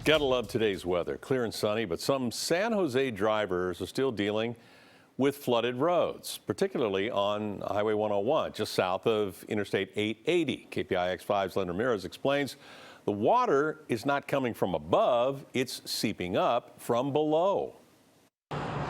Gotta love today's weather. Clear and sunny, but some San Jose drivers are still dealing with flooded roads, particularly on Highway 101, just south of Interstate 880. KPIX 5's Len Ramirez explains the water is not coming from above, it's seeping up from below.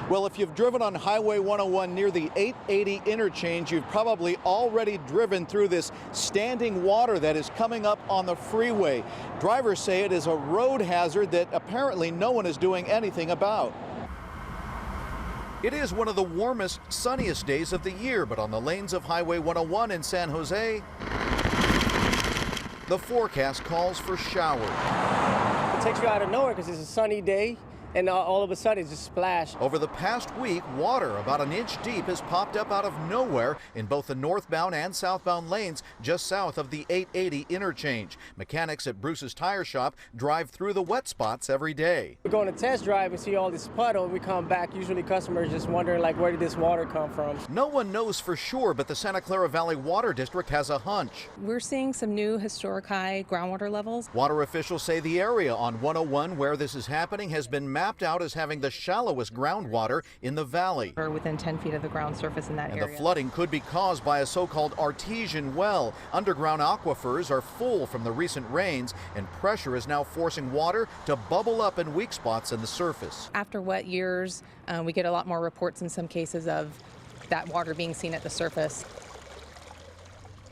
Well, if you've driven on Highway 101 near the 880 interchange, you've probably already driven through this standing water that is coming up on the freeway. Drivers say it is a road hazard that apparently no one is doing anything about. It is one of the warmest, sunniest days of the year, but on the lanes of Highway 101 in San Jose, the forecast calls for showers. It takes you out of nowhere because it's a sunny day. And all of a sudden, it's just splashed. Over the past week, water about an inch deep has popped up out of nowhere in both the northbound and southbound lanes just south of the 880 interchange. Mechanics at Bruce's Tire Shop drive through the wet spots every day. We go on a test drive and see all this puddle, and we come back. Usually customers just wondering, like, where did this water come from? No one knows for sure, but the Santa Clara Valley Water District has a hunch. We're seeing some new historic high groundwater levels. Water officials say the area on 101 where this is happening has been mapped out as having the shallowest groundwater in the valley. We're within 10 feet of the ground surface in that area. And the flooding could be caused by a so-called artesian well. Underground aquifers are full from the recent rains, and pressure is now forcing water to bubble up in weak spots in the surface. After wet years, we get a lot more reports in some cases of that water being seen at the surface.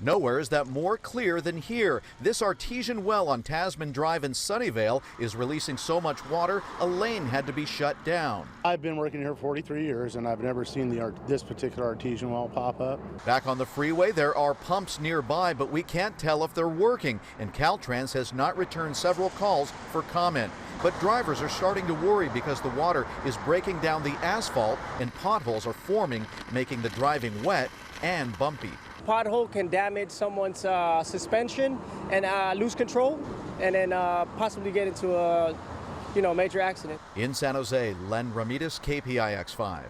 Nowhere is that more clear than here. This artesian well on Tasman Drive in Sunnyvale is releasing so much water, a lane had to be shut down. I've been working here for 43 years, and I've never seen this particular artesian well pop up. Back on the freeway, there are pumps nearby, but we can't tell if they're working, and Caltrans has not returned several calls for comment. But drivers are starting to worry because the water is breaking down the asphalt and potholes are forming, making the driving wet and bumpy. Pothole can damage someone's suspension and lose control, and then possibly get into a major accident. In San Jose, Len Ramirez, KPIX 5.